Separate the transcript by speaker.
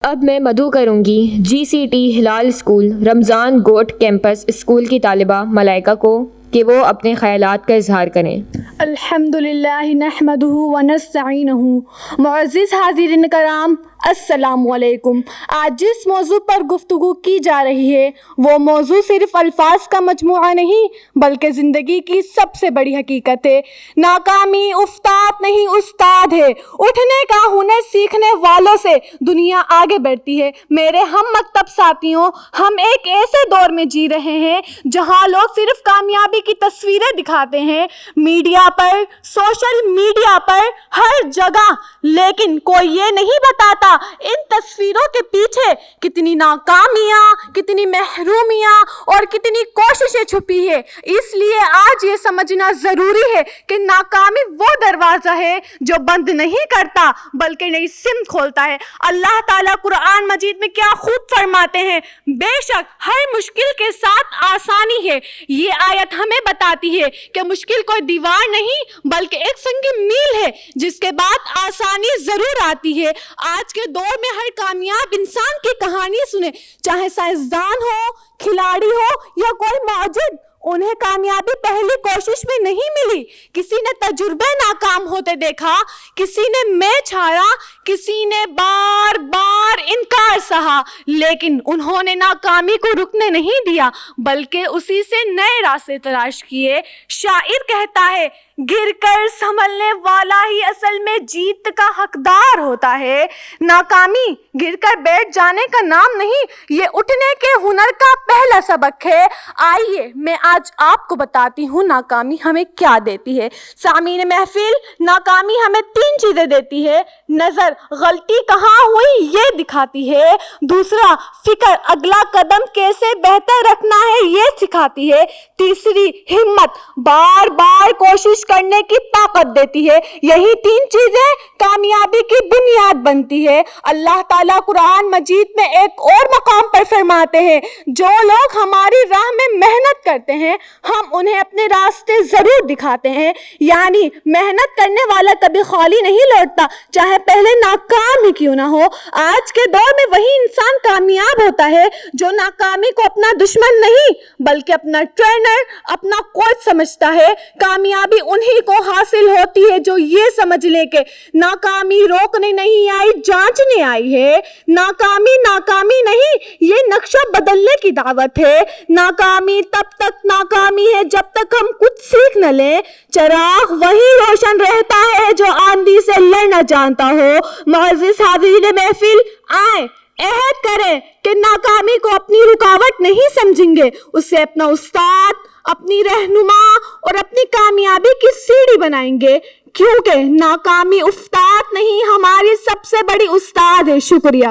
Speaker 1: اب میں مدعو کروں گی GCT ہلال اسکول رمضان گوٹ کیمپس اسکول کی طالبہ ملائکہ کو کہ وہ اپنے خیالات کا اظہار کریں۔
Speaker 2: الحمدللہ نحمدہ ونستعینہ۔ معزز حاضرین کرام، السلام علیکم۔ آج جس موضوع پر گفتگو کی جا رہی ہے وہ موضوع صرف الفاظ کا مجموعہ نہیں بلکہ زندگی کی سب سے بڑی حقیقت ہے۔ ناکامی افتاد نہیں استاد ہے۔ اٹھنے کا ہنر سیکھنے والوں سے دنیا آگے بڑھتی ہے۔ میرے ہم مکتب ساتھیوں، ہم ایک ایسے دور میں جی رہے ہیں جہاں لوگ صرف کامیابی کی تصویریں دکھاتے ہیں، میڈیا پر، سوشل میڈیا پر، ہر جگہ، لیکن کوئی یہ نہیں بتاتا ان تصویروں کے پیچھے کتنی ناکامیاں، کتنی محرومیاں اور کتنی کوششیں چھپی ہے۔ اس لیے آج یہ سمجھنا ضروری ہے کہ ناکامی وہ دروازہ ہے جو بند نہیں کرتا بلکہ نئی سمت کھولتا ہے۔ اللہ تعالیٰ قرآن مجید میں کیا خوب فرماتے ہیں، بے شک ہر مشکل کے ساتھ آسانی ہے۔ یہ آیت ہمیں بتاتی ہے کہ مشکل کوئی دیوار نہیں بلکہ ایک سنگی میل ہے جس کے بعد آسانی ضرور آتی ہے۔ آج کے دور میں ہر کامیاب انسان کی کہانی سنیں، چاہے سائنسدان ہو، کھلاڑی ہو یا کوئی معجزہ، انہیں کامیابی پہلی کوشش میں نہیں ملی۔ کسی نے تجربے ناکام ہوتے دیکھا، کسی نے میچ ہارا، کسی نے بار بار انکار سہا، لیکن انہوں نے ناکامی کو رکنے نہیں دیا بلکہ اسی سے نئے راستے تلاش کیے۔ شاعر کہتا ہے، گر کر سنبھلنے والا ہی اصل میں جیت کا حقدار ہوتا ہے۔ ناکامی گر کر بیٹھ جانے کا نام نہیں، یہ اٹھنے کے ہنر کا پہلا سبق ہے۔ آئیے میں آج آپ کو بتاتی ہوں ناکامی ہمیں کیا دیتی ہے۔ سامعین محفل، ناکامی ہمیں 3 چیزیں دیتی ہے۔ نظر، غلطی کہاں ہوئی یہ دکھاتی ہے۔ دوسرا، فکر، اگلا قدم کیسے بہتر رکھنا ہے یہ سکھاتی ہے۔ تیسری، ہمت، بار بار کوشش کرنے کی طاقت دیتی ہے۔ یہی 3 چیزیں کامیابی کی بنیاد بنتی ہے۔ اللہ تعالیٰ قرآن مجید میں ایک اور مقام پر فرماتے ہیں، جو لوگ ہماری راہ میں محنت کرتے ہیں ہم انہیں اپنے راستے ضرور دکھاتے ہیں۔ یعنی محنت کرنے والا کبھی خالی نہیں لوٹتا، چاہے پہلے ناکام ہی کیوں نہ ہو۔ آج کے دور میں وہی انسان کامیاب ہوتا ہے جو ناکامی کو اپنا دشمن نہیں بلکہ اپنا ٹرینر، اپنا کوچ سمجھتا ہے۔ کامیابی انہی کو حاصل ہوتی ہے جو یہ سمجھ لے کہ ناکامی روکنے نہیں آئی، جانچنے آئی ہے۔ ناکامی نہیں، یہ نقشہ بدلنے کی دعوت ہے۔ ناکامی تب تک ناکامی ہے جب تک ہم کچھ سیکھ نہ لیں۔ چراغ وہی روشن رہتا ہے جو آندھی سے لڑنا جانتا ہو۔ معزز حاضرین محفل، آئیں عہد کریں کہ ناکامی کو اپنی رکاوٹ نہیں سمجھیں گے، اسے اپنا استاد، اپنی رہنما اور اپنی کامیابی کی سیڑھی بنائیں گے، کیونکہ ناکامی افتاد نہیں ہماری سب سے بڑی استاد ہے۔ شکریہ۔